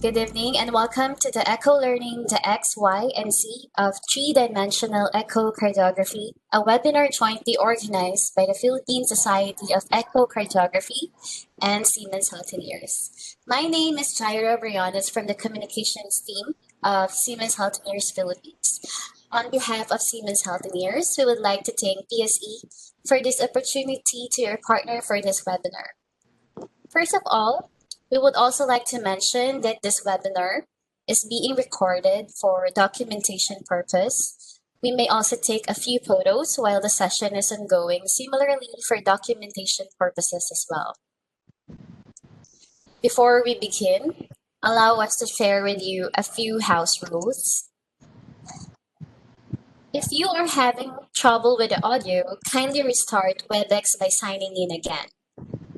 Good evening and welcome to the Echo Learning the X, Y, and Z of Three-Dimensional Echocardiography, a webinar jointly organized by the Philippine Society of Echocardiography and Siemens Healthineers. My name is Jaira Brianas from the communications team of Siemens Healthineers Philippines. On behalf of Siemens Healthineers, we would like to thank PSE for this opportunity to your partner for this webinar. First of all, we would also like to mention that this webinar is being recorded for documentation purpose. We may also take a few photos while the session is ongoing, similarly for documentation purposes as well. Before we begin, allow us to share with you a few house rules. If you are having trouble with the audio, kindly restart WebEx by signing in again.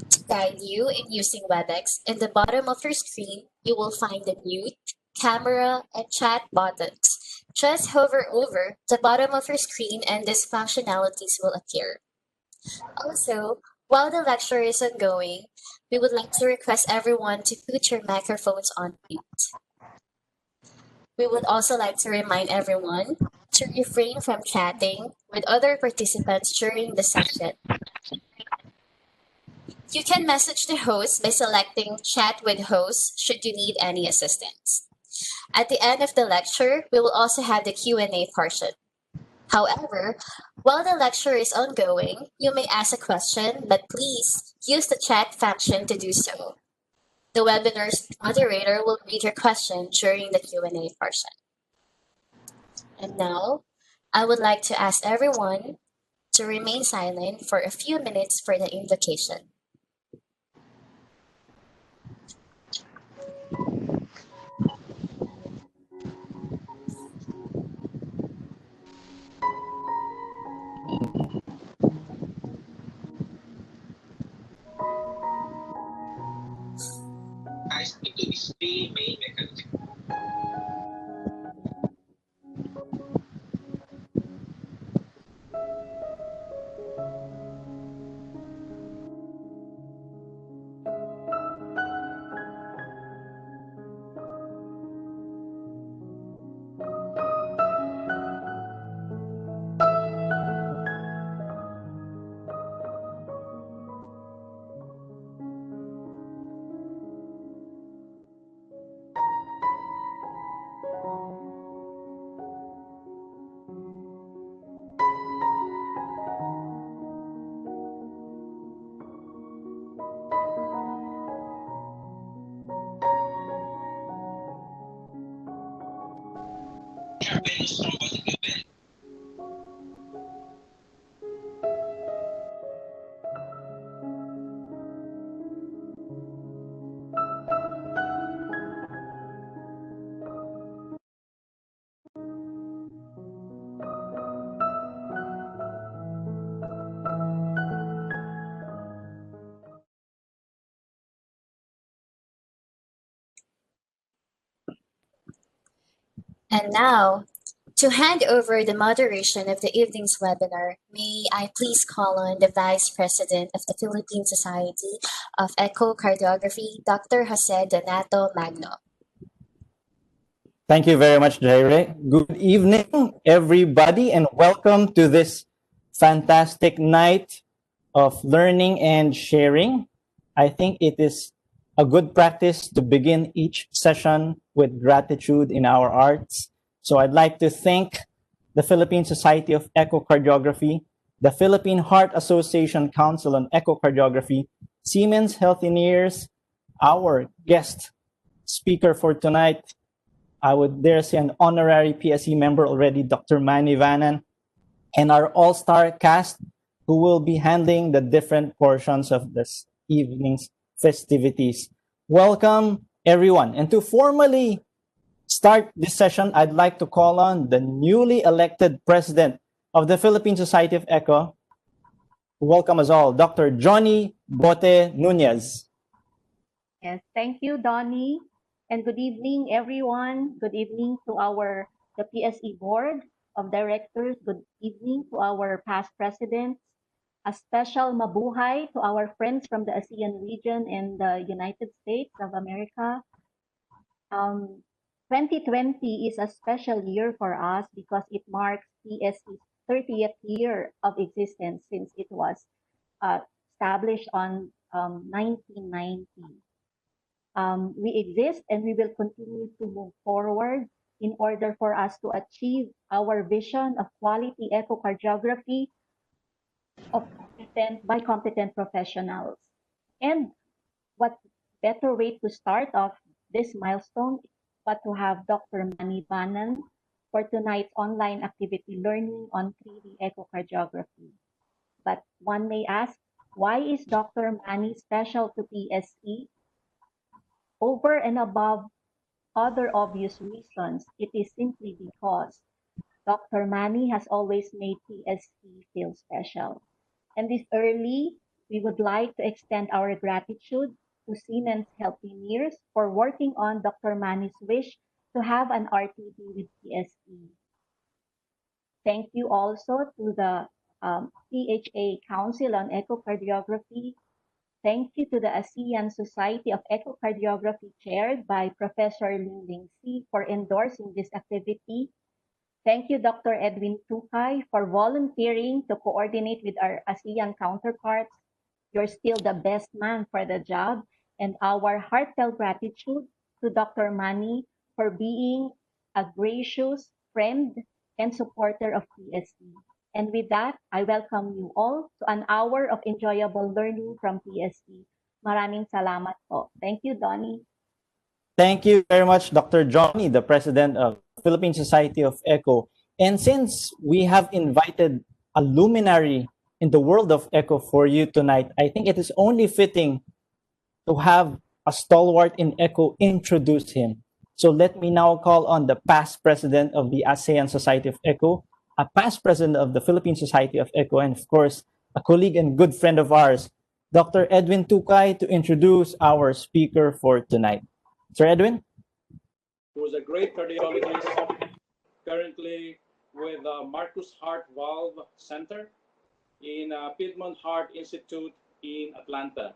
To guide you in using WebEx, in the bottom of your screen, you will find the mute, camera, and chat buttons. Just hover over the bottom of your screen and these functionalities will appear. Also, while the lecture is ongoing, we would like to request everyone to put your microphones on mute. We would also like to remind everyone to refrain from chatting with other participants during the session. You can message the host by selecting Chat with Host should you need any assistance. At the end of the lecture, we will also have the Q&A portion. However, while the lecture is ongoing, you may ask a question, but please use the chat function to do so. The webinar's moderator will read your question during the Q&A portion. And now, I would like to ask everyone to remain silent for a few minutes for the invocation. Into these three main mechanisms. Venous thrombotic event. And now, to hand over the moderation of the evening's webinar, may I please call on the Vice President of the Philippine Society of Echocardiography, Dr. Jose Donato Magno. Thank you very much, Jaire. Good evening, everybody, and welcome to this fantastic night of learning and sharing. I think it is a good practice to begin each session with gratitude in our hearts. So I'd like to thank the Philippine Society of Echocardiography, the Philippine Heart Association Council on Echocardiography, Siemens Healthineers, our guest speaker for tonight. I would dare say an honorary PSE member already, Dr. Manny Vannan, and our all-star cast who will be handling the different portions of this evening's festivities. Welcome, everyone. And to formally start this session, I'd like to call on the newly elected president of the Philippine Society of Echo. Welcome us all, Dr. Johnny Bote Nunez. Yes, thank you, Donnie. And good evening, everyone. Good evening to the PSE Board of Directors. Good evening to our past presidents. A special mabuhay to our friends from the ASEAN region and the United States of America. 2020 is a special year for us because it marks PSE's 30th year of existence since it was established on 1990. We exist and we will continue to move forward in order for us to achieve our vision of quality echocardiography by competent professionals. And what better way to start off this milestone but to have Dr. Manny Vannan for tonight's online activity learning on 3D echocardiography. But one may ask, why is Dr. Manny special to PSE? Over and above other obvious reasons, it is simply because Dr. Manny has always made PSE feel special. And this early, we would like to extend our gratitude to Siemens Healthineers for working on Dr. Manny's wish to have an RTD with PSE. Thank you also to the CHA Council on Echocardiography. Thank you to the ASEAN Society of Echocardiography chaired by Professor Ling Ling Si for endorsing this activity. Thank you, Dr. Edwin Tukay, for volunteering to coordinate with our ASEAN counterparts. You're still the best man for the job. And our heartfelt gratitude to Dr. Manny for being a gracious friend and supporter of PSE. And with that, I welcome you all to an hour of enjoyable learning from PSE. Maraming salamat po. Thank you, Donnie. Thank you very much, Dr. Johnny, the president of Philippine Society of Echo. And since we have invited a luminary in the world of Echo for you tonight, I think it is only fitting to have a stalwart in Echo introduce him. So let me now call on the past president of the ASEAN Society of Echo, a past president of the Philippine Society of Echo, and of course, a colleague and good friend of ours, Dr. Edwin Tukay, to introduce our speaker for tonight. Sir Edwin? Who was a great cardiologist, currently with Marcus Heart Valve Center in Piedmont Heart Institute in Atlanta.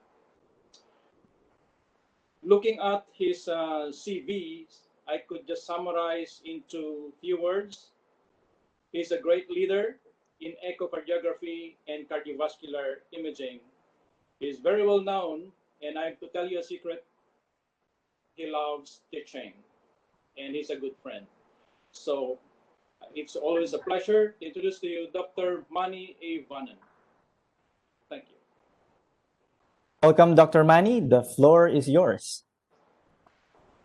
Looking at his CV, I could just summarize into few words. He's a great leader in echocardiography and cardiovascular imaging. He's very well known, and I have to tell you a secret, he loves teaching, and he's a good friend. So it's always a pleasure to introduce to you Dr. Manny A. Vannan. Thank you. Welcome, Dr. Manny. The floor is yours.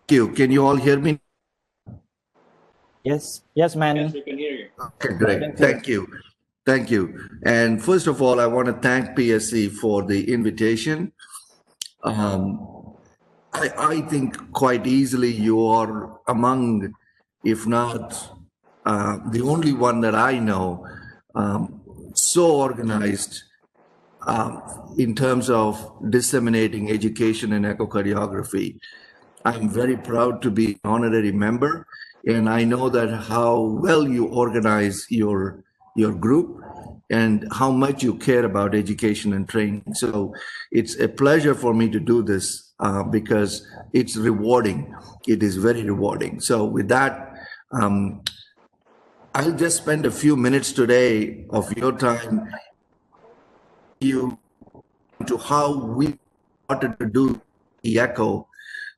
Thank you. Can you all hear me? Yes, Manny. Yes, we can hear you. Okay, great. Thank you. Thank you. And first of all, I want to thank PSE for the invitation. I think quite easily you are among, if not the only one that I know, so organized in terms of disseminating education in echocardiography. I'm very proud to be an honorary member, and I know that how well you organize your group and how much you care about education and training. So it's a pleasure for me to do this because it's rewarding. It is very rewarding. So with that, I'll just spend a few minutes today of your time to how we wanted to do the echo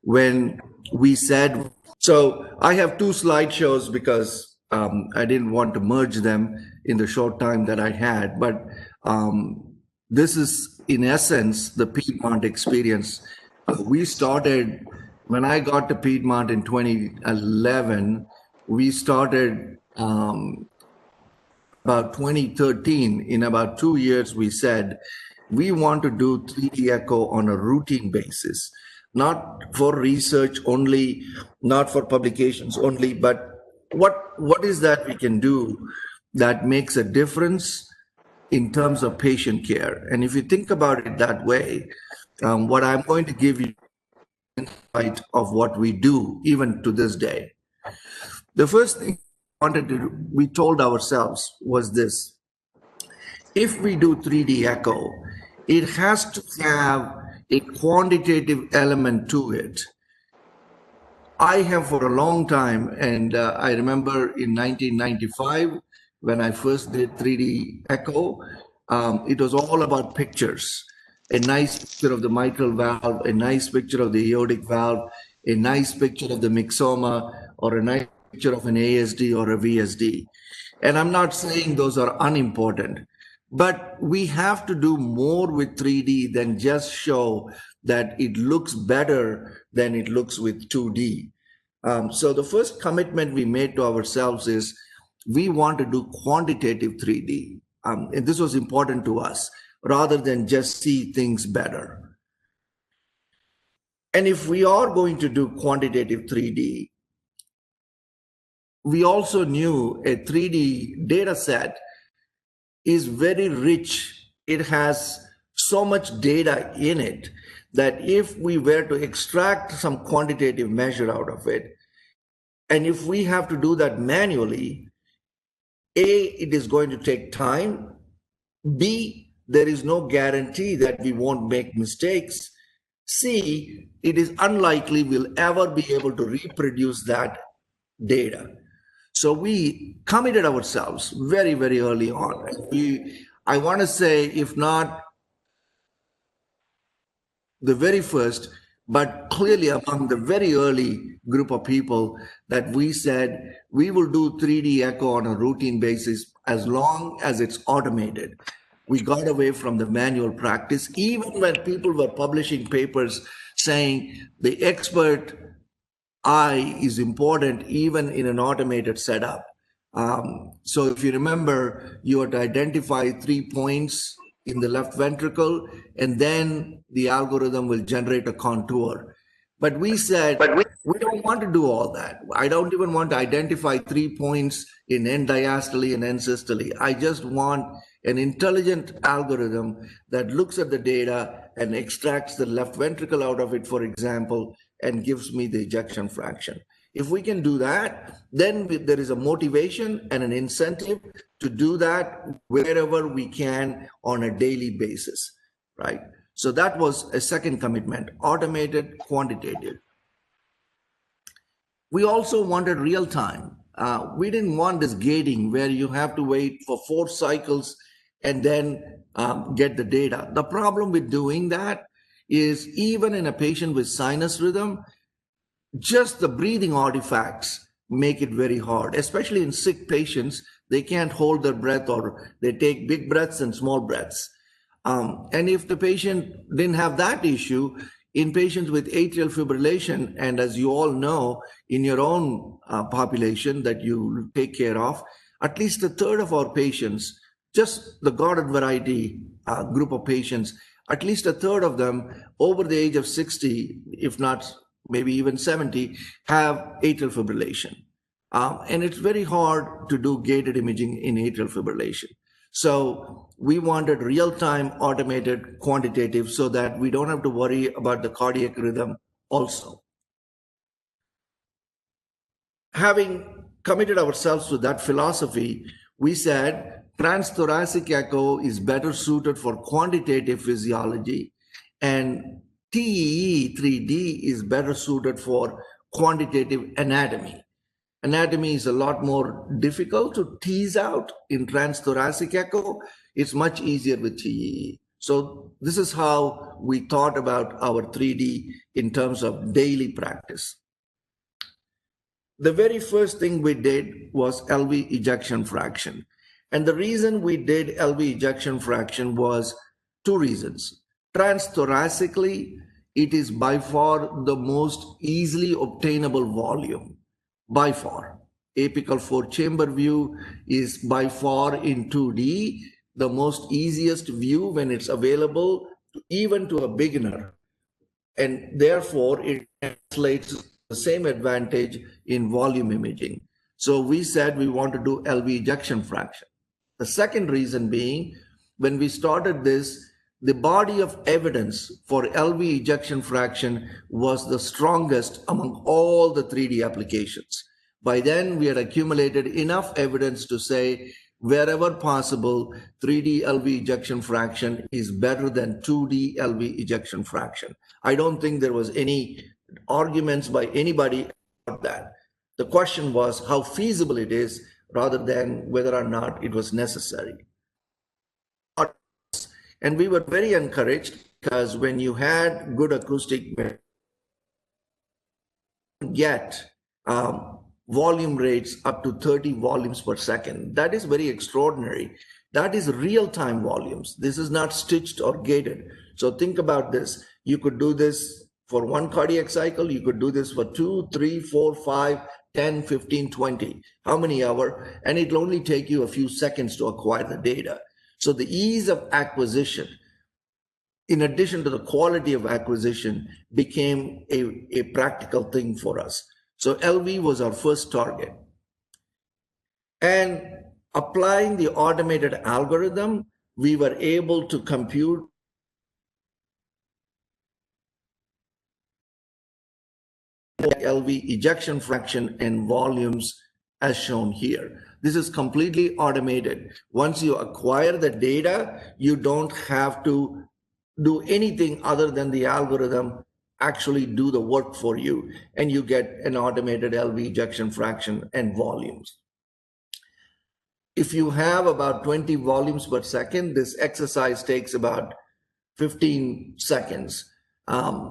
when we said, so I have two slideshows because I didn't want to merge them in the short time that I had, but this is in essence the Piedmont experience. We started, when I got to Piedmont in 2011, we started about 2013, in about 2 years, we said, we want to do 3D echo on a routine basis, not for research only, not for publications only, but what is that we can do that makes a difference in terms of patient care? And if you think about it that way, what I'm going to give you insight of what we do even to this day. The first thing we told ourselves was this: if we do 3D echo, it has to have a quantitative element to it. I have for a long time, and I remember in 1995 when I first did 3D echo, it was all about pictures. A nice picture of the mitral valve, a nice picture of the aortic valve, a nice picture of the myxoma, or a nice picture of an ASD or a VSD. And I'm not saying those are unimportant, but we have to do more with 3D than just show that it looks better than it looks with 2D. So the first commitment we made to ourselves is we want to do quantitative 3D. And this was important to us rather than just see things better. And if we are going to do quantitative 3D, we also knew a 3D data set is very rich. It has so much data in it that if we were to extract some quantitative measure out of it, and if we have to do that manually, A, it is going to take time. B, there is no guarantee that we won't make mistakes. C, it is unlikely we'll ever be able to reproduce that data. So we committed ourselves very, very early on. I want to say, if not the very first, but clearly among the very early group of people that we said we will do 3D echo on a routine basis as long as it's automated. We got away from the manual practice, even when people were publishing papers saying the expert eye is important even in an automated setup. So if you remember, you had to identify 3 points in the left ventricle, and then the algorithm will generate a contour. But we said, we don't want to do all that. I don't even want to identify 3 points in end diastole and end systole. I just want an intelligent algorithm that looks at the data and extracts the left ventricle out of it, for example, and gives me the ejection fraction. If we can do that, then there is a motivation and an incentive to do that wherever we can on a daily basis, right? So that was a second commitment, automated, quantitative. We also wanted real time. We didn't want this gating where you have to wait for 4 cycles and then get the data. The problem with doing that is even in a patient with sinus rhythm, just the breathing artifacts make it very hard, especially in sick patients. They can't hold their breath, or they take big breaths and small breaths. And if the patient didn't have that issue, in patients with atrial fibrillation, and as you all know, in your own population that you take care of, at least a third of our patients, just the garden variety group of patients, at least a third of them over the age of 60, if not maybe even 70, have atrial fibrillation. And it's very hard to do gated imaging in atrial fibrillation. So we wanted real-time, automated, quantitative, so that we don't have to worry about the cardiac rhythm also. Having committed ourselves to that philosophy, we said transthoracic echo is better suited for quantitative physiology, and TEE 3D is better suited for quantitative anatomy. Anatomy is a lot more difficult to tease out in transthoracic echo. It's much easier with TEE. So this is how we thought about our 3D in terms of daily practice. The very first thing we did was LV ejection fraction. And the reason we did LV ejection fraction was 2 reasons. Transthoracically, it is by far the most easily obtainable volume, by far. Apical 4-chamber view is by far in 2D the most easiest view when it's available even to a beginner. And therefore, it translates the same advantage in volume imaging. So we said we want to do LV ejection fraction. The second reason being, when we started this, the body of evidence for LV ejection fraction was the strongest among all the 3D applications. By then, we had accumulated enough evidence to say, wherever possible, 3D LV ejection fraction is better than 2D LV ejection fraction. I don't think there was any arguments by anybody that. The question was how feasible it is rather than whether or not it was necessary. And we were very encouraged because when you had good acoustic, get volume rates up to 30 volumes per second. That is very extraordinary. That is real-time volumes. This is not stitched or gated. So think about this. You could do this for one cardiac cycle. You could do this for 2, 3, 4, 5, 10, 15, 20. How many hours? And it'll only take you a few seconds to acquire the data. So the ease of acquisition, in addition to the quality of acquisition, became a practical thing for us. So LV was our first target. And applying the automated algorithm, we were able to compute LV ejection fraction and volumes as shown here. This is completely automated. Once you acquire the data, you don't have to do anything other than the algorithm actually do the work for you, and you get an automated LV ejection fraction and volumes. If you have about 20 volumes per second, this exercise takes about 15 seconds.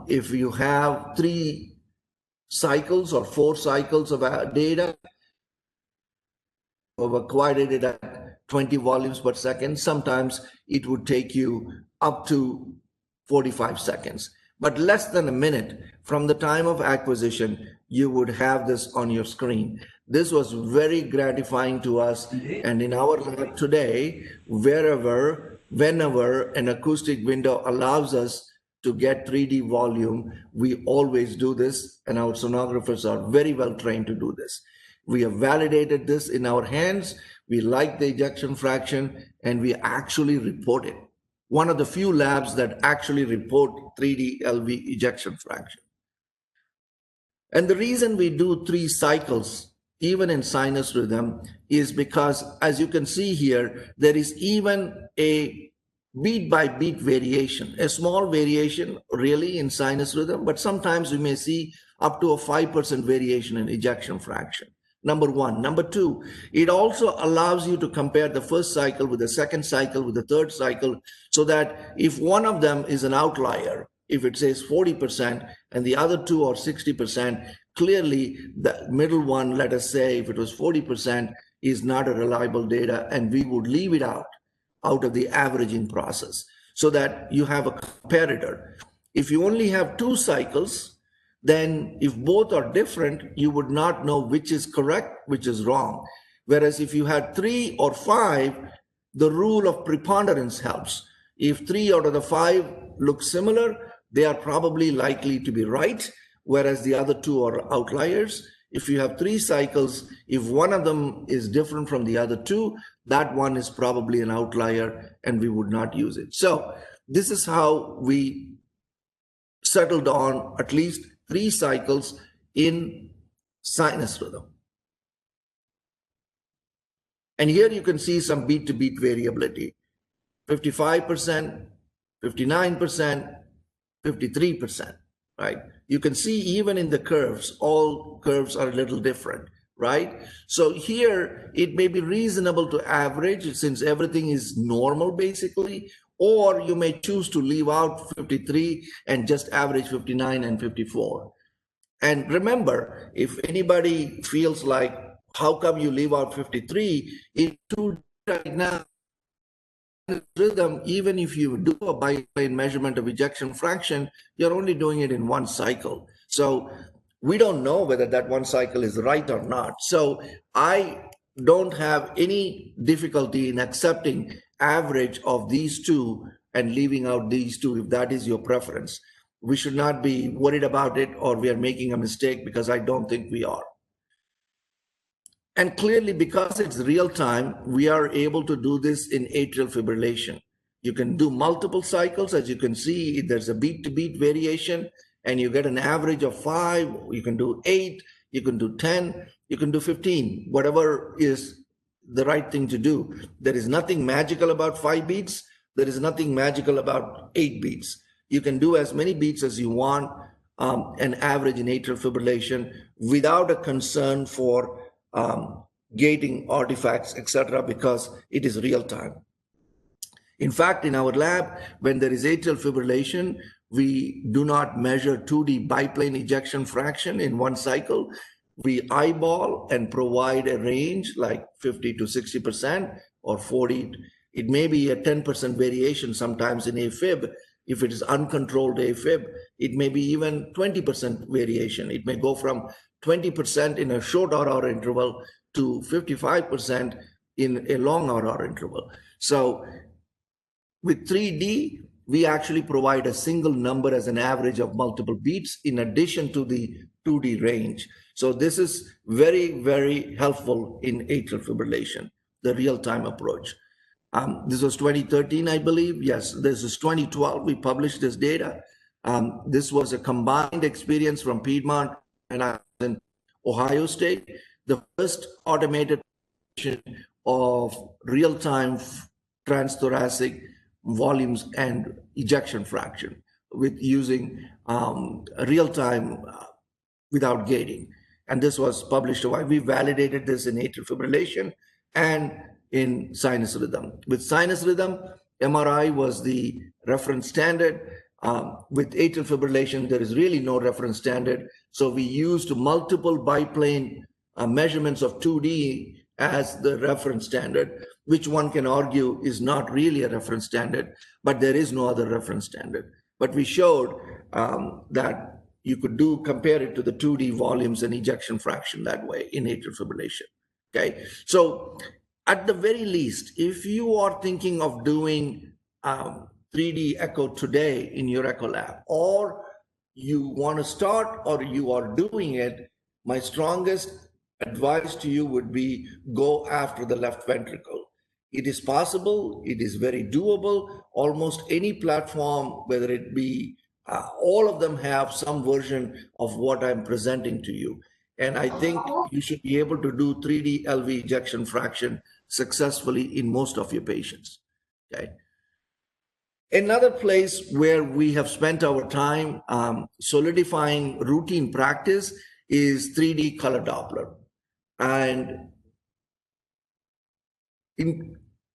If you have 3 cycles or 4 cycles of data, have acquired it at 20 volumes per second, sometimes it would take you up to 45 seconds. But less than a minute from the time of acquisition, you would have this on your screen. This was very gratifying to us. And in our lab today, whenever an acoustic window allows us to get 3D volume, we always do this, and our sonographers are very well trained to do this. We have validated this in our hands. We like the ejection fraction, and we actually report it. One of the few labs that actually report 3D LV ejection fraction. And the reason we do 3 cycles, even in sinus rhythm, is because, as you can see here, there is even a beat by beat variation, a small variation really in sinus rhythm, but sometimes we may see up to a 5% variation in ejection fraction. Number one. Number two, it also allows you to compare the first cycle with the second cycle with the third cycle, so that if one of them is an outlier, if it says 40% and the other 2 are 60%, clearly the middle one, let us say if it was 40%, is not a reliable data, and we would leave it out of the averaging process so that you have a comparator. If you only have 2 cycles, then if both are different, you would not know which is correct, which is wrong. Whereas if you had 3 or 5, the rule of preponderance helps. If 3 out of the 5 look similar, they are probably likely to be right, whereas the other 2 are outliers. If you have 3 cycles, if one of them is different from the other 2, that one is probably an outlier, and we would not use it. So this is how we settled on at least 3 cycles in sinus rhythm. And here you can see some beat to beat variability, 55%, 59%, 53%, right? You can see even in the curves, all curves are a little different, right? So here it may be reasonable to average since everything is normal basically, or you may choose to leave out 53 and just average 59 and 54. And remember, if anybody feels like, how come you leave out 53? If two right now, rhythm, even if you do a biplane measurement of ejection fraction, you're only doing it in 1 cycle. So we don't know whether that 1 cycle is right or not. So I don't have any difficulty in accepting average of these 2 and leaving out these 2 if that is your preference. We should not be worried about it or we are making a mistake, because I don't think we are. And clearly, because it's real time, we are able to do this in atrial fibrillation. You can do multiple cycles. As you can see, there's a beat to beat variation, and you get an average of 5. You can do 8, you can do 10, you can do 15, whatever is the right thing to do. There is nothing magical about 5 beats. There is nothing magical about 8 beats. You can do as many beats as you want. an average in atrial fibrillation without a concern for gating artifacts, etc., because it is real time. In fact, in our lab, when there is atrial fibrillation, we do not measure 2D biplane ejection fraction in one cycle. We eyeball and provide a range like 50 to 60% or 40. It may be a 10% variation sometimes in AFib. If it is uncontrolled AFib, it may be even 20% variation. It may go from 20% in a short RR interval to 55% in a long RR interval. So with 3D, we actually provide a single number as an average of multiple beats in addition to the 2D range. So this is very, very helpful in atrial fibrillation, the real-time approach. This was 2013, I believe. Yes, this is 2012. We published this data. This was a combined experience from Piedmont and in Ohio State, the first automated of real-time transthoracic volumes and ejection fraction with using real-time without gating. And this was published. We validated this in atrial fibrillation and in sinus rhythm. With sinus rhythm, MRI was the reference standard. With atrial fibrillation, there is really no reference standard. So we used multiple biplane measurements of 2D as the reference standard, which one can argue is not really a reference standard, but there is no other reference standard. But we showed that you could compare it to the 2D volumes and ejection fraction that way in atrial fibrillation. Okay, so at the very least, if you are thinking of doing 3D echo today in your echo lab, or you want to start or you are doing it, my strongest advice to you would be go after the left ventricle. It is possible, it is very doable. Almost any platform, whether it be all of them have some version of what I'm presenting to you. And I think you should be able to do 3D LV ejection fraction successfully in most of your patients. Okay. Another place where we have spent our time solidifying routine practice is 3D color Doppler. And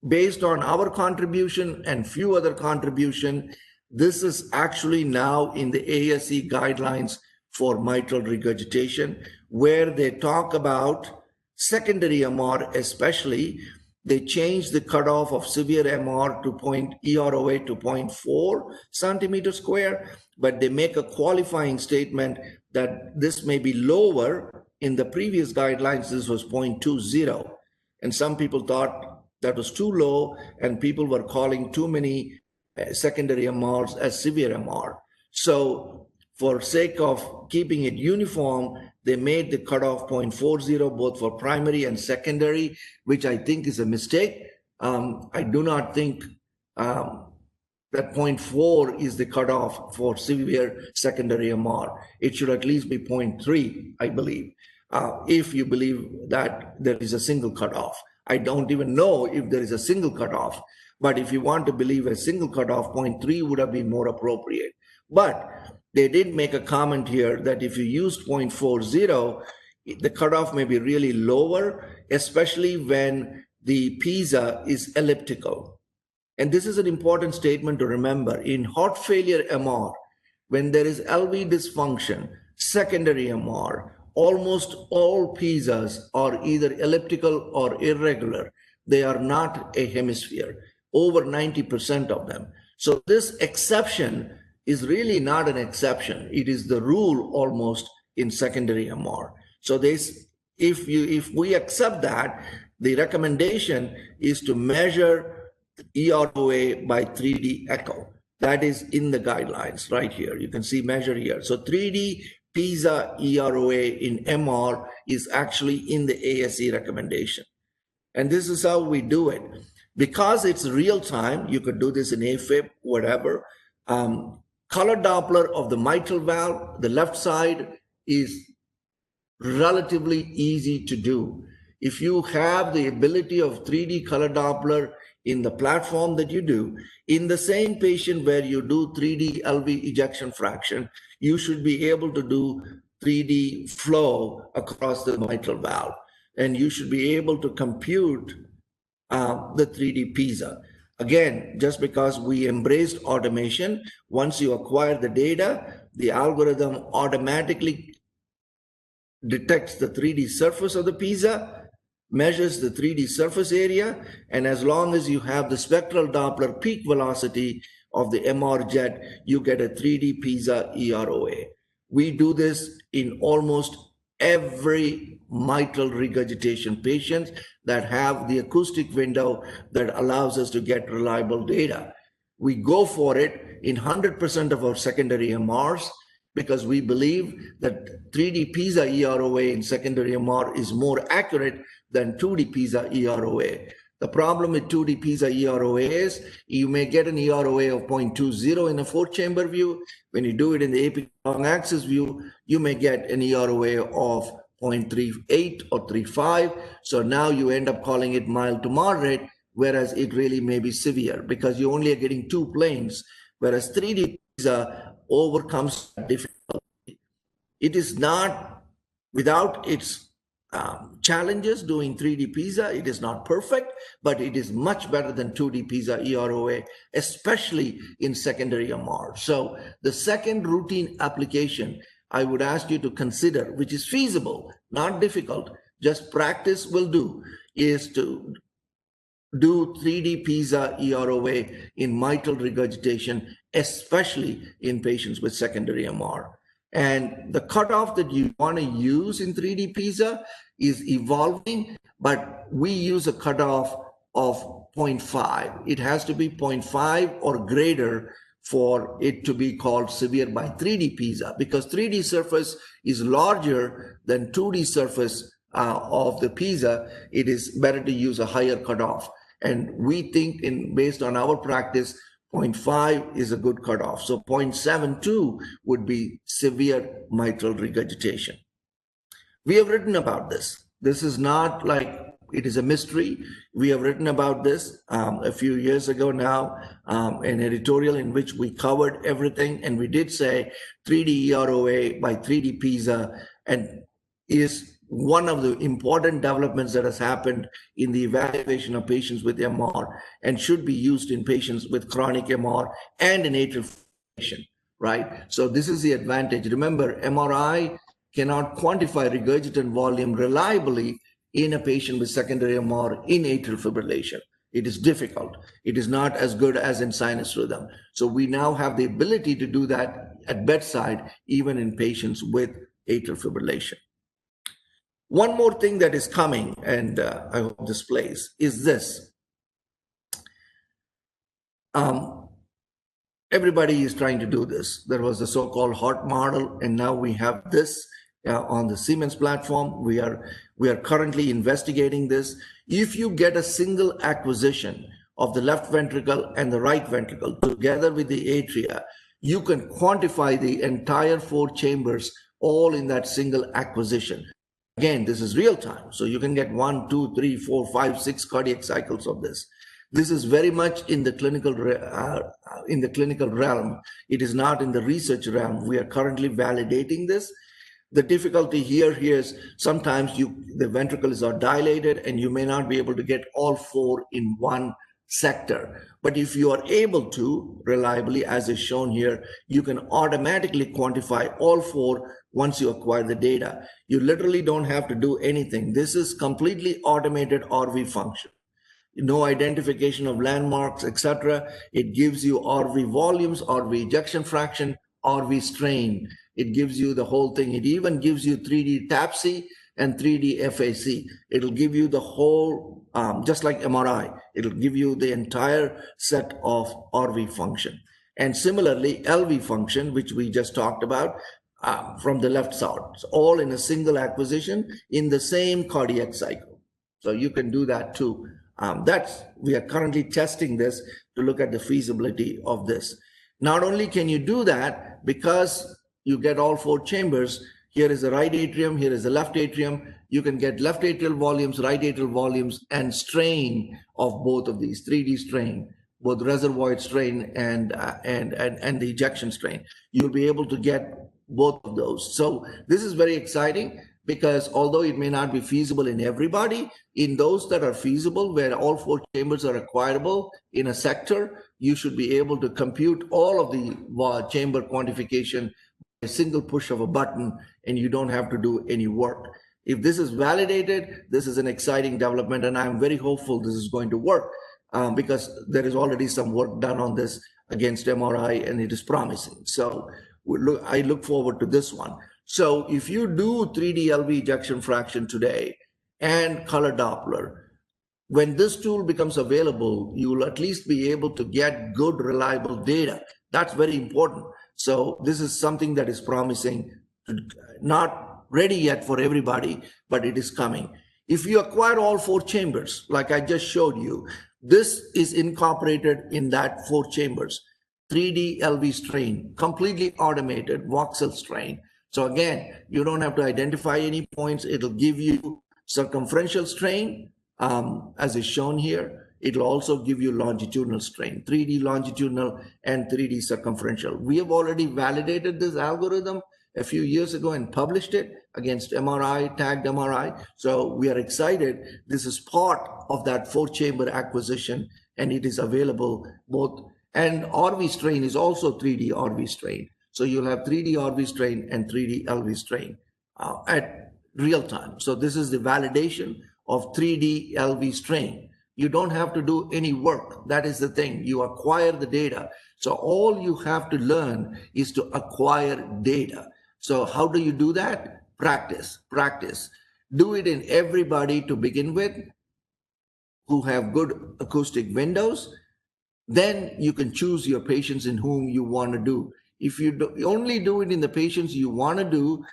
based on our contribution and few other contribution, this is actually now in the ASE guidelines for mitral regurgitation, where they talk about secondary MR especially. They changed the cutoff of severe MR to EROA to 0.4 centimeter square, but they make a qualifying statement that this may be lower. In the previous guidelines, this was 0.20. And some people thought that was too low, and people were calling too many secondary MRs as severe MR. So for sake of keeping it uniform, they made the cutoff 0.40 both for primary and secondary, which I think is a mistake. I do not think that 0.4 is the cutoff for severe secondary MR. It should at least be 0.3, I believe, if you believe that there is a single cutoff. I don't even know if there is a single cutoff, but if you want to believe a single cutoff, 0.3 would have been more appropriate. But they did make a comment here that if you use 0.40, the cutoff may be really lower, especially when the PISA is elliptical. And this is an important statement to remember. In heart failure MR, when there is LV dysfunction, secondary MR, almost all PISAs are either elliptical or irregular. They are not a hemisphere, over 90% of them. So this exception is really not an exception. It is the rule almost in secondary MR. So if we accept that, the recommendation is to measure EROA by 3D echo. That is in the guidelines right here. You can see measure here. So 3D PISA EROA in MR is actually in the ASE recommendation. And this is how we do it. Because it's real time, you could do this in AFib, whatever. Color Doppler of the mitral valve, the left side, is relatively easy to do. If you have the ability of 3D color Doppler in the platform that you do, in the same patient where you do 3D LV ejection fraction, you should be able to do 3D flow across the mitral valve. And you should be able to compute the 3D PISA. Again, just because we embraced automation, once you acquire the data, the algorithm automatically detects the 3D surface of the PISA, measures the 3D surface area, and as long as you have the spectral Doppler peak velocity of the MR jet, you get a 3D PISA EROA. We do this in almost every mitral regurgitation patients that have the acoustic window that allows us to get reliable data. We go for it in 100% of our secondary MRs because we believe that 3D PISA EROA in secondary MR is more accurate than 2D PISA EROA. The problem with 2D PISA EROA is you may get an EROA of 0.20 in a 4-chamber view. When you do it in the apical long axis view, you may get an EROA of 0.38 or 0.35. So now you end up calling it mild to moderate, whereas it really may be severe because you only are getting 2 planes, whereas 3D PISA overcomes that difficulty. It is not without its challenges doing 3D PISA. It is not perfect, but it is much better than 2D PISA EROA, especially in secondary MR. So the second routine application I would ask you to consider, which is feasible, not difficult, just practice will do, is to do 3D PISA EROA in mitral regurgitation, especially in patients with secondary MR. And the cutoff that you want to use in 3D PISA is evolving, but we use a cutoff of 0.5. It has to be 0.5 or greater for it to be called severe by 3D PISA, because 3D surface is larger than 2D surface of the PISA. It is better to use a higher cutoff. And we think based on our practice, 0.5 is a good cutoff. So 0.72 would be severe mitral regurgitation. We have written about this. This is not like it is a mystery. We have written about this a few years ago now, an editorial in which we covered everything. And we did say 3D EROA by 3D PISA and is one of the important developments that has happened in the evaluation of patients with MR and should be used in patients with chronic MR and in atrial fibrillation, right? So this is the advantage. Remember, MRI cannot quantify regurgitant volume reliably in a patient with secondary MR in atrial fibrillation. It is difficult. It is not as good as in sinus rhythm. So we now have the ability to do that at bedside, even in patients with atrial fibrillation. One more thing that is coming, and I hope this plays, is this. Everybody is trying to do this. There was the so-called HOT model, and now we have this on the Siemens platform. We are currently investigating this. If you get a single acquisition of the left ventricle and the right ventricle together with the atria, you can quantify the entire 4 chambers all in that single acquisition. Again, this is real time. So you can get 1, 2, 3, 4, 5, 6 cardiac cycles of this. This is very much in the clinical realm. It is not in the research realm. We are currently validating this. The difficulty here is sometimes the ventricles are dilated and you may not be able to get all 4 in one sector. But if you are able to reliably, as is shown here, you can automatically quantify all 4 once you acquire the data. You literally don't have to do anything. This is completely automated RV function. No identification of landmarks, etc. It gives you RV volumes, RV ejection fraction, RV strain. It gives you the whole thing. It even gives you 3D TAPSE and 3D FAC. It'll give you the whole, just like MRI, it'll give you the entire set of RV function. And similarly, LV function, which we just talked about, from the left side. It's all in a single acquisition in the same cardiac cycle. So you can do that too. We are currently testing this to look at the feasibility of this. Not only can you do that, because you get all 4 chambers, Here is the right atrium, here is the left atrium. You can get left atrial volumes, right atrial volumes, and strain of both of these, 3D strain, both reservoir strain and the ejection strain. You'll be able to get both of those. So this is very exciting because although it may not be feasible in everybody, in those that are feasible, where all 4 chambers are acquirable in a sector, you should be able to compute all of the chamber quantification a single push of a button, and you don't have to do any work. If this is validated, this is an exciting development, and I'm very hopeful this is going to work because there is already some work done on this against MRI, and it is promising. So I look forward to this one. So if you do 3D LV ejection fraction today and color Doppler, when this tool becomes available, you will at least be able to get good, reliable data. That's very important. So this is something that is promising, not ready yet for everybody, but it is coming. If you acquire all 4 chambers, like I just showed you, this is incorporated in that 4 chambers. 3D LV strain, completely automated voxel strain. So again, you don't have to identify any points. It'll give you circumferential strain, as is shown here. It'll also give you longitudinal strain, 3D longitudinal and 3D circumferential. We have already validated this algorithm a few years ago and published it against MRI, tagged MRI. So we are excited. This is part of that 4-chamber acquisition, and it is available both. And RV strain is also 3D RV strain. So you'll have 3D RV strain and 3D LV strain at real time. So this is the validation of 3D LV strain. You don't have to do any work. That is the thing. You acquire the data. So all you have to learn is to acquire data. So how do you do that? Practice, practice. Do it in everybody to begin with who have good acoustic windows. Then you can choose your patients in whom you want to do. If you only do it in the patients you want to do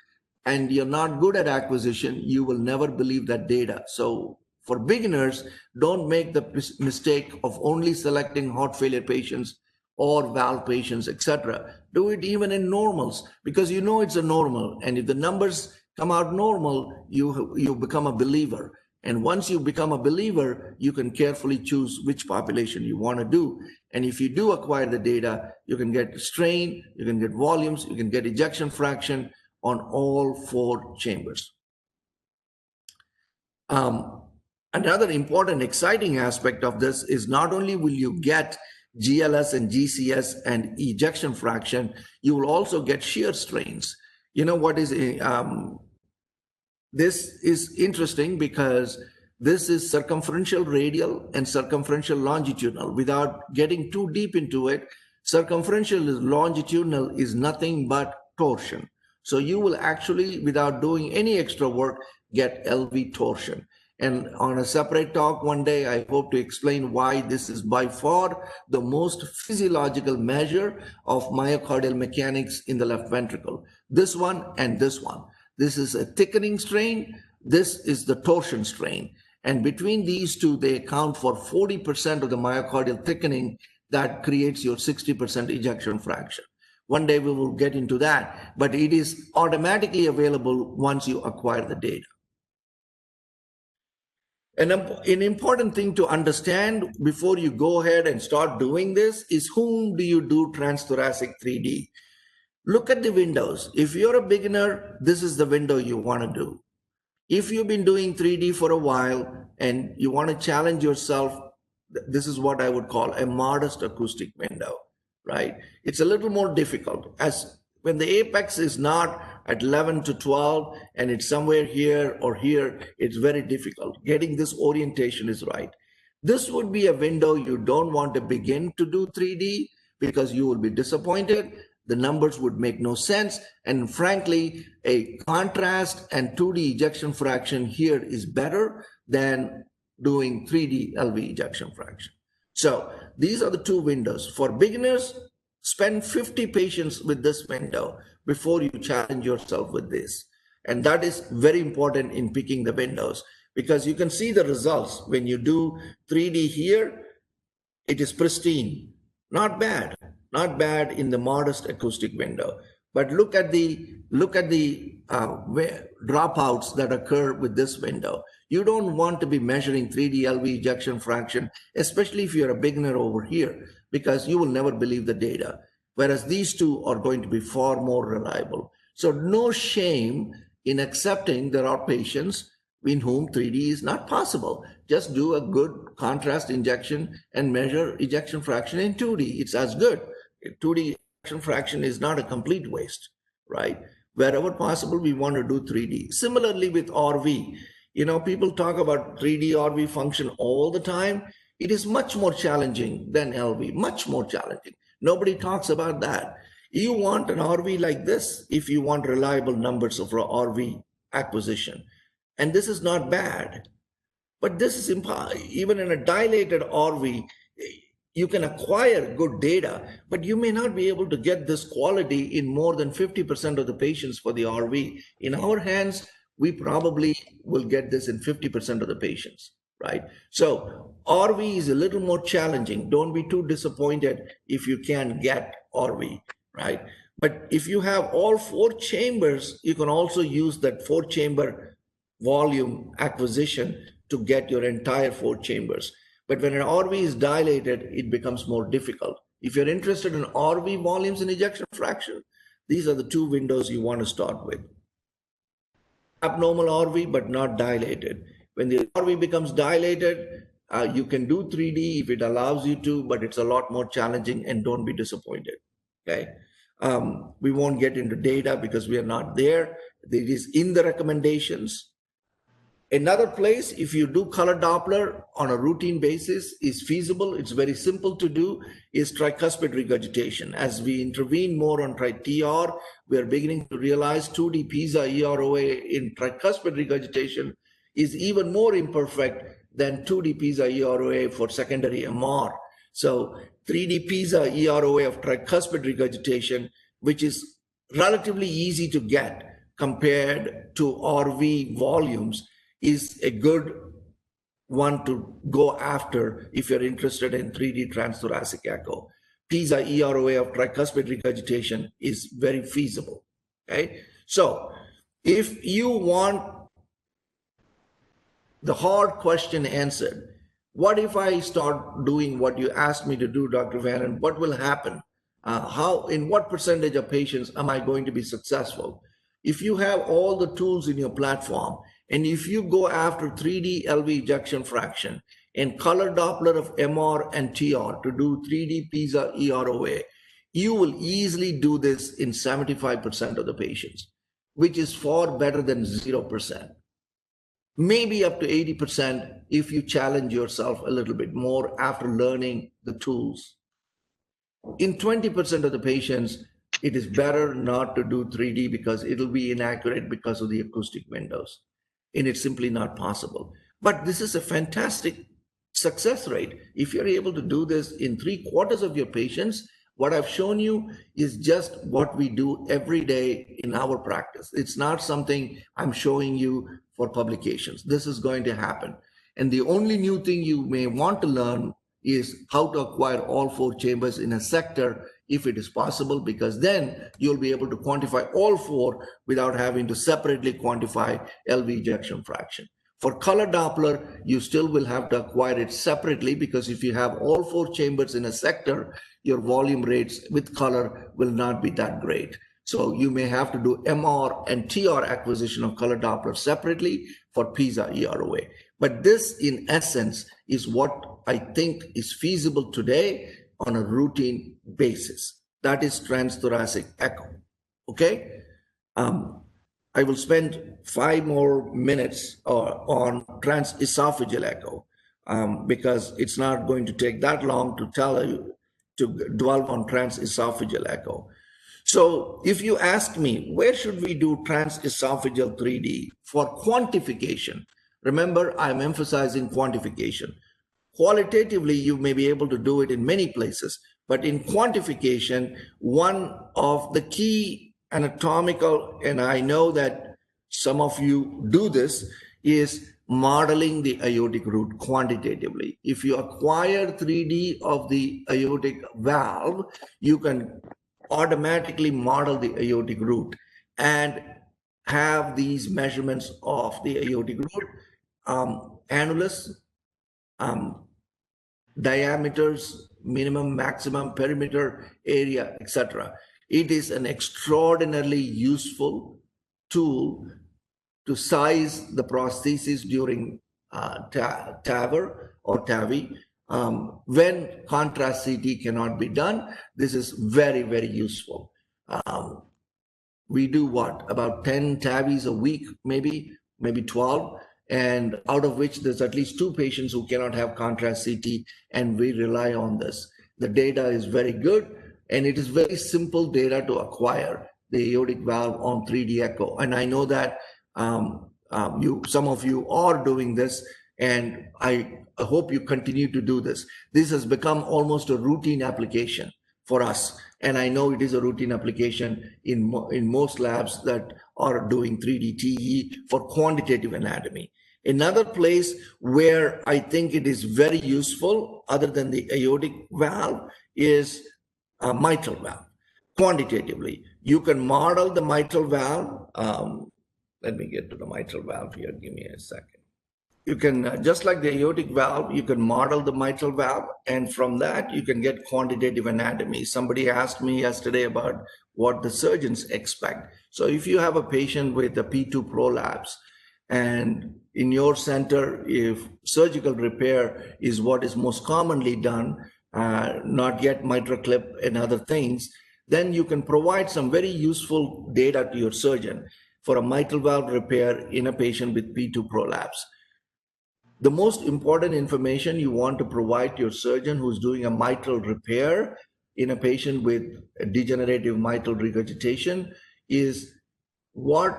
and you're not good at acquisition, you will never believe that data. So for beginners, don't make the mistake of only selecting heart failure patients or valve patients, etc. Do it even in normals because you know it's a normal. And if the numbers come out normal, you become a believer. And once you become a believer, you can carefully choose which population you want to do. And if you do acquire the data, you can get strain, you can get volumes, you can get ejection fraction on all 4 chambers. Another important, exciting aspect of this is not only will you get GLS and GCS and ejection fraction, you will also get shear strains. You know what is this is interesting because this is circumferential radial and circumferential longitudinal. Without getting too deep into it, circumferential longitudinal is nothing but torsion. So you will actually, without doing any extra work, get LV torsion. And on a separate talk one day, I hope to explain why this is by far the most physiological measure of myocardial mechanics in the left ventricle. This one and this one. This is a thickening strain. This is the torsion strain. And between these two, they account for 40% of the myocardial thickening that creates your 60% ejection fraction. One day we will get into that, but it is automatically available once you acquire the data. And an important thing to understand before you go ahead and start doing this is whom do you do transthoracic 3D? Look at the windows. If you're a beginner, this is the window you want to do. If you've been doing 3D for a while and you want to challenge yourself, this is what I would call a modest acoustic window, right? It's a little more difficult as when the apex is not at 11 to 12 and it's somewhere here or here, it's very difficult. Getting this orientation is right. This would be a window you don't want to begin to do 3D because you will be disappointed. The numbers would make no sense. And frankly, a contrast and 2D ejection fraction here is better than doing 3D LV ejection fraction. So these are the 2 windows. For beginners, spend 50 patients with this window before you challenge yourself with this. And that is very important in picking the windows because you can see the results. When you do 3D here, it is pristine. Not bad in the modest acoustic window. But look at the dropouts that occur with this window. You don't want to be measuring 3D LV ejection fraction, especially if you're a beginner over here, because you will never believe the data. Whereas these two are going to be far more reliable. So no shame in accepting there are patients in whom 3D is not possible. Just do a good contrast injection and measure ejection fraction in 2D. It's as good. 2D ejection fraction is not a complete waste, right? Wherever possible, we want to do 3D. Similarly with RV, people talk about 3D RV function all the time. It is much more challenging than LV, much more challenging. Nobody talks about that. You want an RV like this if you want reliable numbers of RV acquisition. And this is not bad, but this is impossible. Even in a dilated RV, you can acquire good data, but you may not be able to get this quality in more than 50% of the patients for the RV. In our hands, we probably will get this in 50% of the patients, right? So RV is a little more challenging. Don't be too disappointed if you can't get RV, right? But if you have all 4 chambers, you can also use that 4-chamber volume acquisition to get your entire 4 chambers. But when an RV is dilated, it becomes more difficult. If you're interested in RV volumes and ejection fraction, these are the 2 windows you want to start with. Abnormal RV, but not dilated. When the RV becomes dilated, you can do 3D if it allows you to, but it's a lot more challenging, and don't be disappointed, okay? We won't get into data because we are not there. It is in the recommendations. Another place, if you do color Doppler on a routine basis, is feasible. It's very simple to do, is tricuspid regurgitation. As we intervene more on TR, we are beginning to realize 2D PISA EROA in tricuspid regurgitation is even more imperfect than 2D PISA EROA for secondary MR. So 3D PISA EROA of tricuspid regurgitation, which is relatively easy to get compared to RV volumes, is a good one to go after if you're interested in 3D transthoracic echo. PISA EROA of tricuspid regurgitation is very feasible, okay? So if you want the hard question answered, what if I start doing what you asked me to do, Dr. Vannan? What will happen? In what percentage of patients am I going to be successful? If you have all the tools in your platform, and if you go after 3D LV ejection fraction and color Doppler of MR and TR to do 3D PISA EROA, you will easily do this in 75% of the patients, which is far better than 0%. Maybe up to 80% if you challenge yourself a little bit more after learning the tools. In 20% of the patients, it is better not to do 3D because it'll be inaccurate because of the acoustic windows. And it's simply not possible. But this is a fantastic success rate. If you're able to do this in 3/4 of your patients, what I've shown you is just what we do every day in our practice. It's not something I'm showing you for publications. This is going to happen. And the only new thing you may want to learn is how to acquire all 4 chambers in a sector if it is possible, because then you'll be able to quantify all 4 without having to separately quantify LV ejection fraction. For color Doppler, you still will have to acquire it separately, because if you have all 4 chambers in a sector, your volume rates with color will not be that great. So you may have to do MR and TR acquisition of color Doppler separately for PISA EROA. But this, in essence, is what I think is feasible today on a routine basis. That is transthoracic echo, okay? I will spend 5 more minutes on transesophageal echo because it's not going to take that long to tell you, to dwell on transesophageal echo. So if you ask me, where should we do transesophageal 3D for quantification? Remember, I'm emphasizing quantification. Qualitatively, you may be able to do it in many places, but in quantification, one of the key anatomical, and I know that some of you do this, is modeling the aortic root quantitatively. If you acquire 3D of the aortic valve, you can automatically model the aortic root and have these measurements of the aortic root, annulus, diameters, minimum, maximum, perimeter, area, etc. It is an extraordinarily useful tool to size the prosthesis during TAVR or TAVI. When contrast CT cannot be done, this is very, very useful. We do what? About 10 TAVIs a week, maybe 12. And out of which there's at least 2 patients who cannot have contrast CT, and we rely on this. The data is very good, and it is very simple data to acquire the aortic valve on 3D echo. And I know that some of you are doing this, and I hope you continue to do this. This has become almost a routine application for us. And I know it is a routine application in most labs that are doing 3D TE for quantitative anatomy. Another place where I think it is very useful, other than the aortic valve, is a mitral valve. Quantitatively, you can model the mitral valve. Let me get to the mitral valve here. Give me a second. You can, just like the aortic valve, you can model the mitral valve, and from that you can get quantitative anatomy. Somebody asked me yesterday about what the surgeons expect. So if you have a patient with a P2 prolapse, and in your center, if surgical repair is what is most commonly done, not yet MitraClip and other things, then you can provide some very useful data to your surgeon for a mitral valve repair in a patient with P2 prolapse. The most important information you want to provide to your surgeon who's doing a mitral repair in a patient with a degenerative mitral regurgitation is what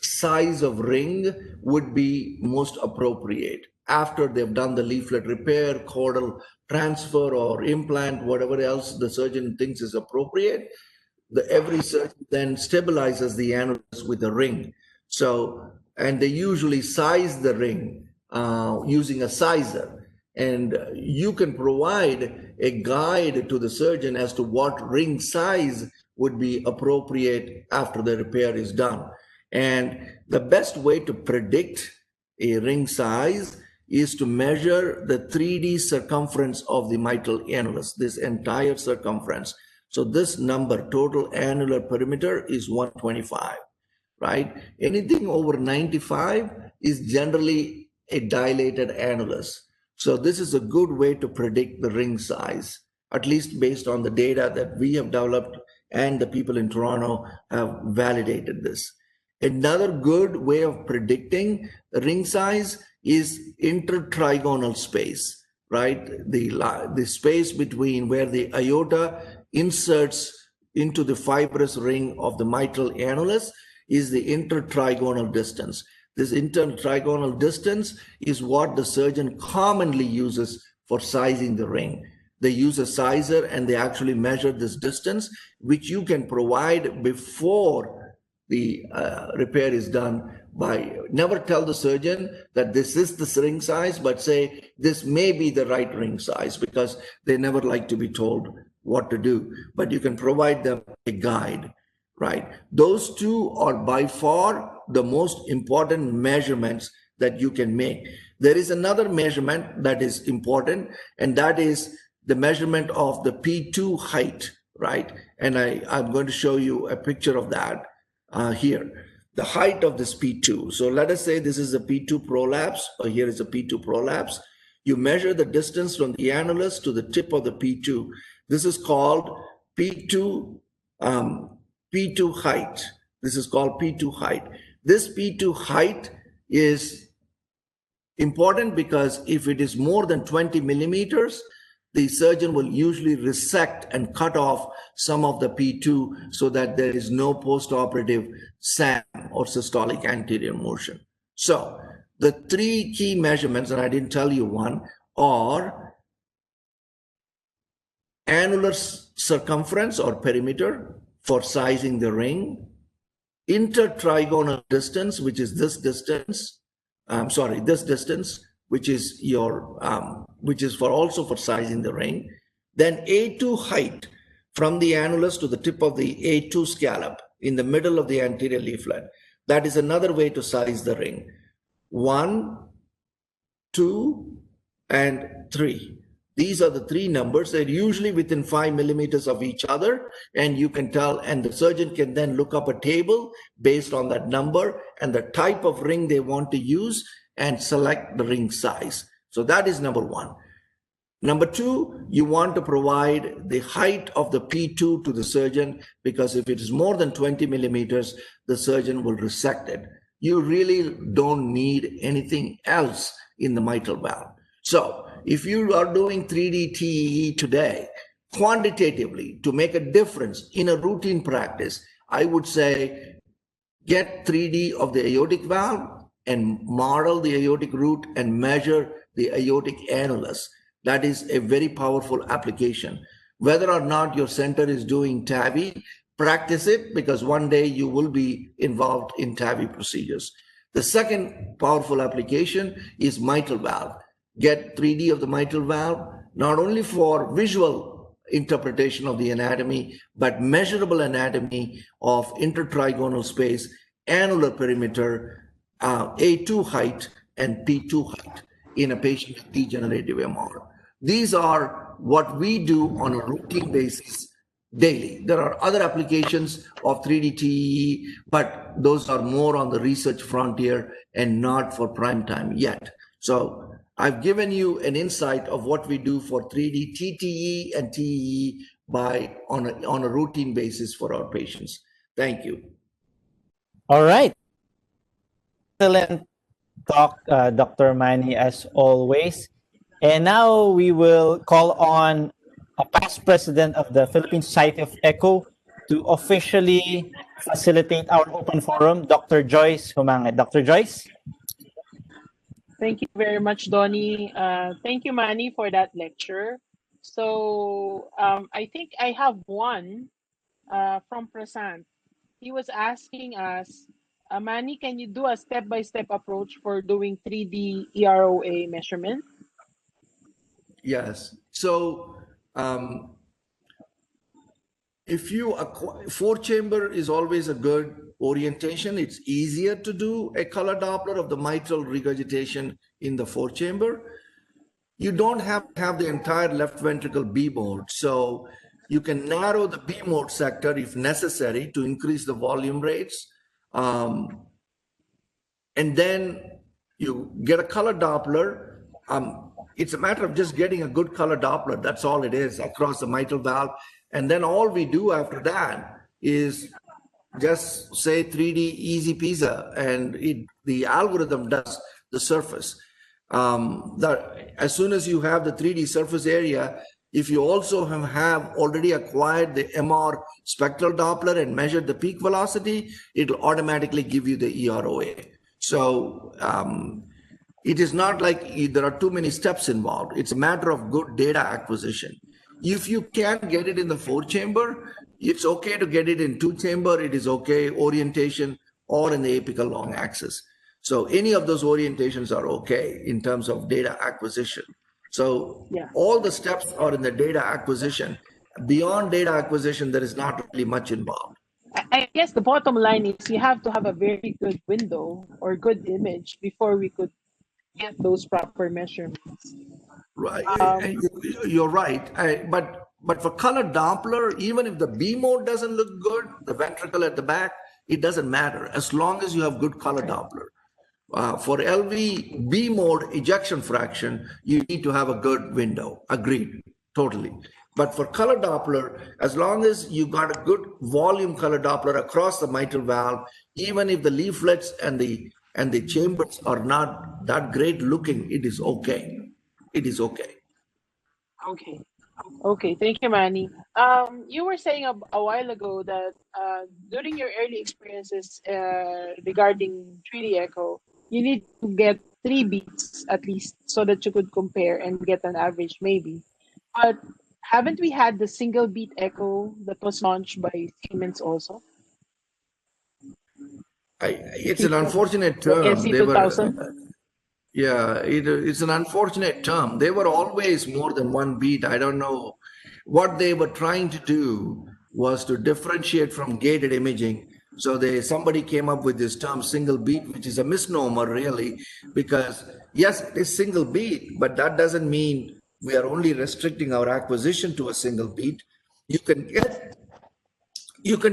size of ring would be most appropriate after they've done the leaflet repair, chordal transfer, or implant, whatever else the surgeon thinks is appropriate. Every surgeon then stabilizes the annulus with a ring. So, and they usually size the ring using a sizer, and you can provide a guide to the surgeon as to what ring size would be appropriate after the repair is done. And the best way to predict a ring size is to measure the 3D circumference of the mitral annulus, this entire circumference. So this number, total annular perimeter, is 125, right? Anything over 95 is generally a dilated annulus. So this is a good way to predict the ring size, at least based on the data that we have developed and the people in Toronto have validated this. Another good way of predicting the ring size is intertrigonal space, right? The space between where the aorta inserts into the fibrous ring of the mitral annulus is the intertrigonal distance. This intertrigonal distance is what the surgeon commonly uses for sizing the ring. They use a sizer and they actually measure this distance, which you can provide before the repair is done. By never tell the surgeon that this is the ring size, but say this may be the right ring size, because they never like to be told what to do. But you can provide them a guide, right? Those two are by far the most important measurements that you can make. There is another measurement that is important, and that is the measurement of the P2 height, right? And I'm going to show you a picture of that here. The height of this P2. So let us say this is a P2 prolapse, or here is a P2 prolapse. You measure the distance from the annulus to the tip of the P2. This is called P2 height. This is called P2 height. This P2 height is important because if it is more than 20 millimeters, the surgeon will usually resect and cut off some of the P2 so that there is no postoperative SAM or systolic anterior motion. So the three key measurements, and I didn't tell you one, are annular circumference or perimeter for sizing the ring, intertrigonal distance, which is this distance, this distance, which is your, which is for also for sizing the ring. Then A2 height from the annulus to the tip of the A2 scallop in the middle of the anterior leaflet. That is another way to size the ring. 1, 2, and 3. These are the three numbers. They're usually within 5 millimeters of each other, and you can tell, and the surgeon can then look up a table based on that number and the type of ring they want to use and select the ring size. So that is number one. Number two, you want to provide the height of the P2 to the surgeon, because if it is more than 20 millimeters, the surgeon will resect it. You really don't need anything else in the mitral valve. So if you are doing 3D TEE today, quantitatively, to make a difference in a routine practice, I would say get 3D of the aortic valve and model the aortic root and measure the aortic annulus. That is a very powerful application. Whether or not your center is doing TAVI, practice it, because one day you will be involved in TAVI procedures. The second powerful application is mitral valve. Get 3D of the mitral valve, not only for visual interpretation of the anatomy, but measurable anatomy of intertrigonal space, annular perimeter, A2 height, and P2 height in a patient with degenerative MR. These are what we do on a routine basis daily. There are other applications of 3D TEE, but those are more on the research frontier and not for prime time yet. So I've given you an insight of what we do for 3D TTE and TEE on a routine basis for our patients. Thank you. All right. Excellent talk, Dr. Manny, as always. And now we will call on a past president of the Philippine Society of Echo to officially facilitate our open forum, Dr. Joyce Humangit. Dr. Joyce? Thank you very much, Donnie. Thank you, Manny, for that lecture. So I think I have one from Prasant. He was asking us, Manny, can you do a step-by-step approach for doing 3D EROA measurement? Yes. So if you acquire, 4-chamber is always a good orientation. It's easier to do a color Doppler of the mitral regurgitation in the 4-chamber. You don't have to have the entire left ventricle B mode. So you can narrow the B mode sector if necessary to increase the volume rates. And then you get a color Doppler. It's a matter of just getting a good color Doppler. That's all it is across the mitral valve. And then all we do after that is just say 3D easy pizza, and the algorithm does the surface. As soon as you have the 3D surface area, if you also have already acquired the MR spectral Doppler and measured the peak velocity, it'll automatically give you the EROA. So it is not like there are too many steps involved. It's a matter of good data acquisition. If you can't get it in the 4-chamber, it's okay to get it in 2-chamber. It is okay, orientation, or in the apical long axis. So any of those orientations are okay in terms of data acquisition. So all the steps are in the data acquisition. Beyond data acquisition, there is not really much involved. I guess the bottom line is you have to have a very good window or good image before we could get those proper measurements. Right, you're right. But for color Doppler, even if the B mode doesn't look good, the ventricle at the back, it doesn't matter as long as you have good color Doppler. For LV B mode ejection fraction, you need to have a good window. Agreed, totally. But for color Doppler, as long as you got a good volume color Doppler across the mitral valve, even if the leaflets and the chambers are not that great looking, it is okay. It is okay. Okay. Thank you, Manny. You were saying a while ago that during your early experiences regarding 3D echo, you need to get 3 beats at least so that you could compare and get an average maybe. But haven't we had the single beat echo that was launched by Siemens also? It's an unfortunate term. Yeah, it's an unfortunate term. They were always more than 1 beat. I don't know what they were trying to do was to differentiate from gated imaging. So somebody came up with this term single beat, which is a misnomer really, because yes, it is single beat, but that doesn't mean we are only restricting our acquisition to a single beat. You can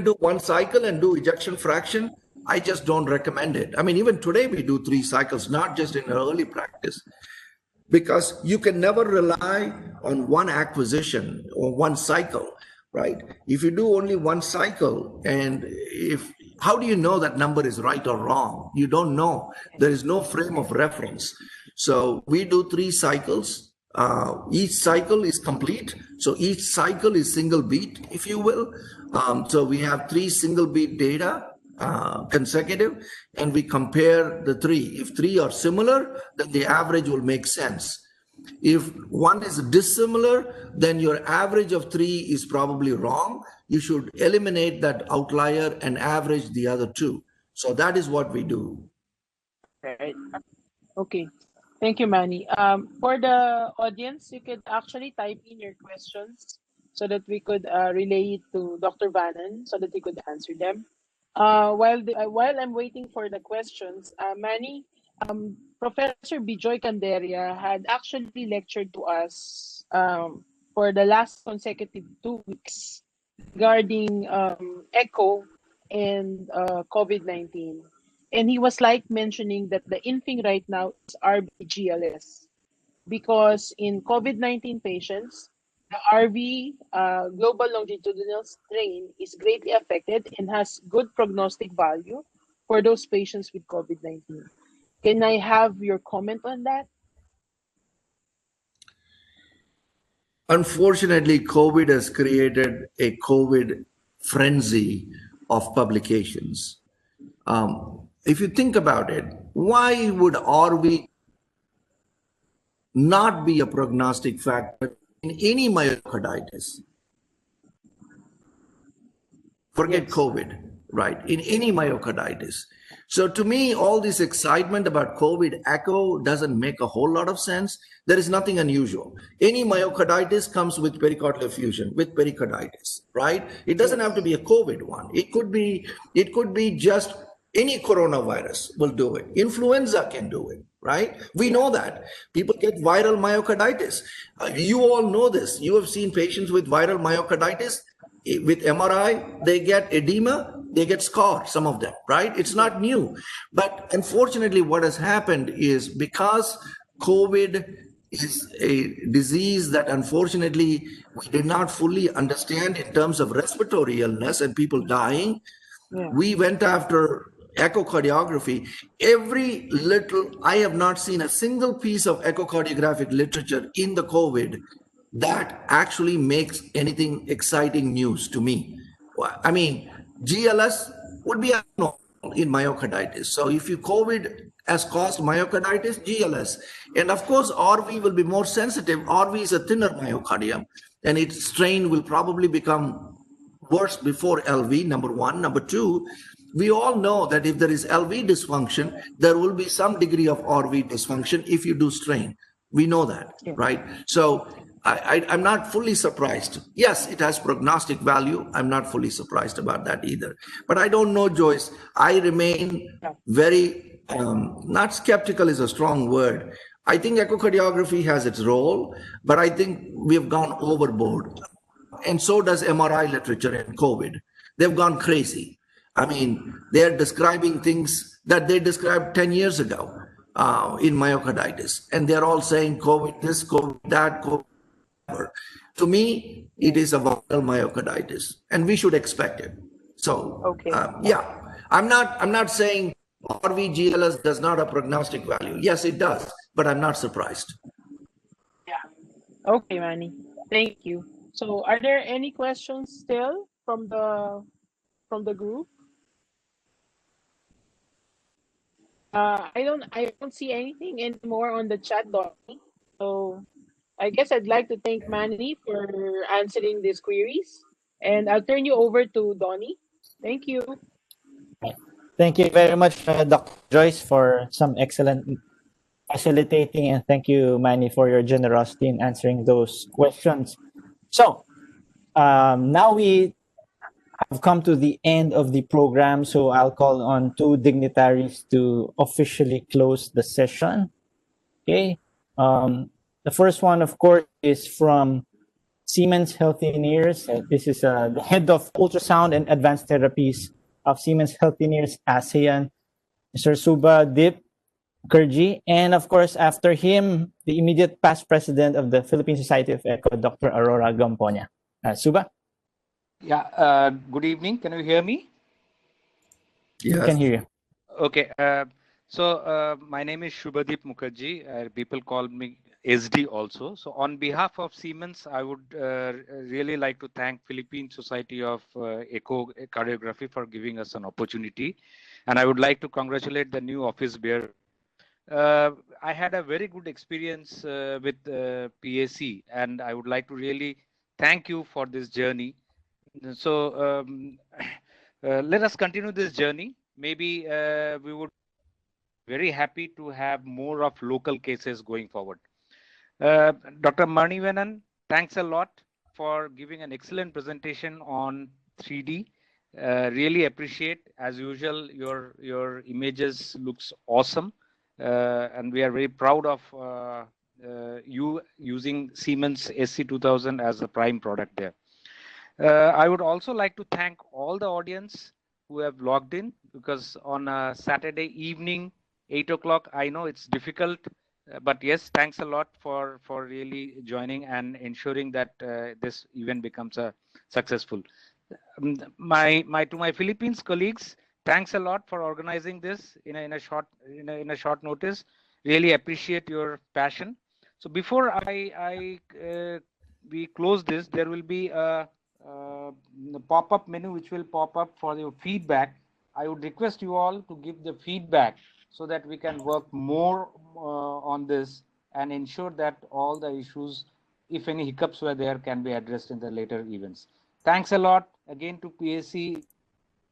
do one cycle and do ejection fraction. I just don't recommend it. I mean, even today we do 3 cycles, not just in early practice, because you can never rely on one acquisition or one cycle, right? If you do only one cycle, and if how do you know that number is right or wrong? You don't know. There is no frame of reference. So we do 3 cycles. Each cycle is complete. So each cycle is single beat, if you will. So we have 3 single beat data consecutive, and we compare the 3. If 3 are similar, then the average will make sense. If one is dissimilar, then your average of 3 is probably wrong. You should eliminate that outlier and average the other 2. So that is what we do. Right. Okay. Thank you, Manny. For the audience, you could actually type in your questions so that we could relay it to Dr. Vannan so that he could answer them. While I'm waiting for the questions, Manny, Professor Bijoy Canderia had actually lectured to us for the last consecutive 2 weeks regarding echo and COVID-19. And he was like mentioning that the in thing right now is RVGLS because in COVID-19 patients, the RV global longitudinal strain is greatly affected and has good prognostic value for those patients with COVID-19. Can I have your comment on that? Unfortunately, COVID has created a COVID frenzy of publications. If you think about it, why would RV not be a prognostic factor in any myocarditis? Forget Yes. COVID, right? In any myocarditis. So to me, all this excitement about COVID echo doesn't make a whole lot of sense. There is nothing unusual. Any myocarditis comes with pericardial effusion, with pericarditis, right? It doesn't have to be a COVID one. It could be just any coronavirus will do it. Influenza can do it, right? We know that. People get viral myocarditis. You all know this. You have seen patients with viral myocarditis. With MRI, they get edema, they get scar, some of them, right? It's not new. But unfortunately, what has happened is because COVID is a disease that unfortunately we did not fully understand in terms of respiratory illness and people dying, we went after echocardiography. I have not seen a single piece of echocardiographic literature in the COVID that actually makes anything exciting news to me. I mean, GLS would be abnormal in myocarditis. So if you COVID has caused myocarditis, GLS. And of course, RV will be more sensitive. RV is a thinner myocardium, and its strain will probably become worse before LV, number one. Number two, we all know that if there is LV dysfunction, there will be some degree of RV dysfunction if you do strain. We know that, right? So I'm not fully surprised. Yes, it has prognostic value. I'm not fully surprised about that either. But I don't know, Joyce. I remain very, not skeptical is a strong word. I think echocardiography has its role, but I think we have gone overboard. And so does MRI literature in COVID. They've gone crazy. I mean, they're describing things that they described 10 years ago in myocarditis. And they're all saying COVID this, COVID that, COVID. To me, it is a viral myocarditis, and we should expect it. So, I'm not saying RVGLS does not have prognostic value. Yes, it does, but I'm not surprised. Yeah. Okay, Manny. Thank you. So, are there any questions still from the group? I don't see anything anymore on the chat, Donnie. So I guess I'd like to thank Manny for answering these queries, and I'll turn you over to Donnie. Thank you. Thank you very much, Dr. Joyce, for some excellent facilitating, and thank you, Manny, for your generosity in answering those questions. So, Now we have come to the end of the program, so I'll call on two dignitaries to officially close the session. Okay. The first one, of course, is from Siemens Healthineers. This is the head of ultrasound and advanced therapies of Siemens Healthineers ASEAN, Mr. Subhadip Mukherjee. And of course, after him, the immediate past president of the Philippine Society of Echo, Dr. Aurora Gamponia. Suba, Yeah, good evening. Can you hear me? we Yes. can hear you. Okay. My name is Shubhadeep Mukherjee. People call me SD also. So on behalf of Siemens, I would really like to thank Philippine Society of Echocardiography for giving us an opportunity. And I would like to congratulate the new office bearer. I had a very good experience with PAC, and I would like to really thank you for this journey. So let us continue this journey. Maybe we would be very happy to have more of local cases going forward. Dr. Marni Vannan, thanks a lot for giving an excellent presentation on 3D. Really appreciate, as usual, your images looks awesome. And we are very proud of you using Siemens SC2000 as a prime product there. I would also like to thank all the audience who have logged in, because on a Saturday evening, 8 o'clock, I know it's difficult, but yes, thanks a lot for really joining and ensuring that this event becomes a successful. To my Philippines colleagues, thanks a lot for organizing this in a short notice. Really appreciate your passion. So before we close this, there will be a pop-up menu which will pop up for your feedback. I would request you all to give the feedback so that we can work more on this and ensure that all the issues, if any hiccups were there, can be addressed in the later events. Thanks a lot again to PAC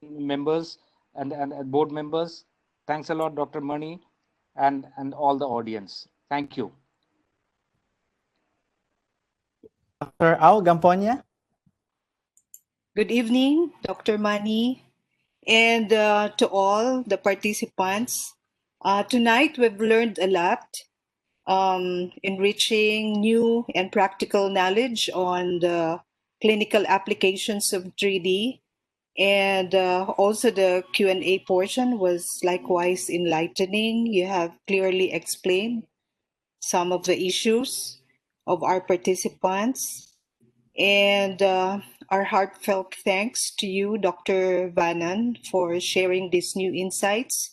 members and board members. Thanks a lot, Dr. Mani, and all the audience. Thank you. Dr. Au Gamponia. Good evening, Dr. Mani, and to all the participants. Tonight, we've learned a lot, enriching new and practical knowledge on the clinical applications of 3D. And also the Q&A portion was likewise enlightening. You have clearly explained some of the issues of our participants. And our heartfelt thanks to you, Dr. Vannan, for sharing these new insights.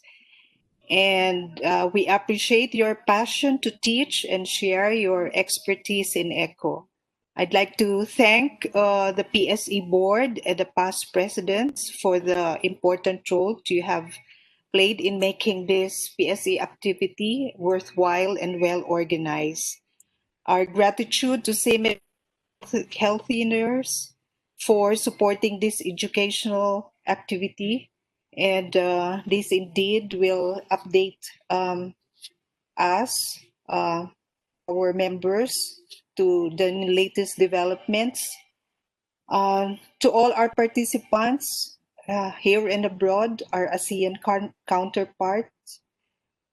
And we appreciate your passion to teach and share your expertise in ECHO. I'd like to thank the PSE board and the past presidents for the important role you have played in making this PSE activity worthwhile and well organized. Our gratitude to Siemens Healthineers for supporting this educational activity, and this indeed will update us, our members, to the latest developments. To all our participants here and abroad, our ASEAN counterparts,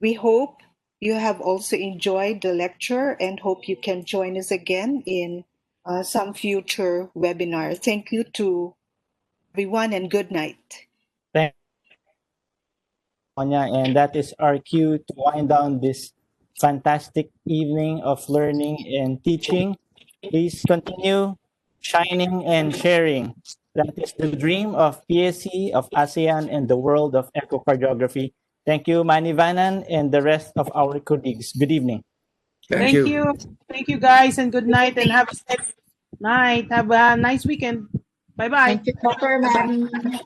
we hope you have also enjoyed the lecture and hope you can join us again in some future webinar. Thank you to everyone and good night. Thank you, Gamponia. And that is our cue to wind down this fantastic evening of learning and teaching. Please continue shining and sharing. That is the dream of PSC, of ASEAN, and the world of echocardiography. Thank you, Mani Vannan, and the rest of our colleagues. Good evening. Thank you. Thank you, guys, and good night, and have a safe night. Have a nice weekend. Bye-bye. Thank you, Dr. Manny.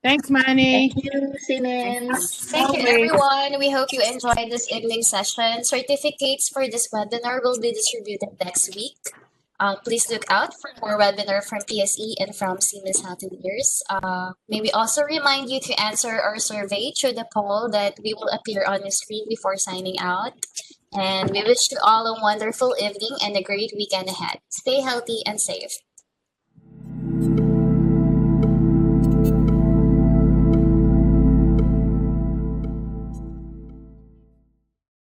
Thanks, Manny. Thank you, Siemens. Thank you, Always. everyone. We hope you enjoyed this evening session. Certificates for this webinar will be distributed next week. Please look out for more webinar from PSE and from Siemens Healthineers. May we also remind you to answer our survey through the poll that we will appear on your screen before signing out. And we wish you all a wonderful evening and a great weekend ahead. Stay healthy and safe.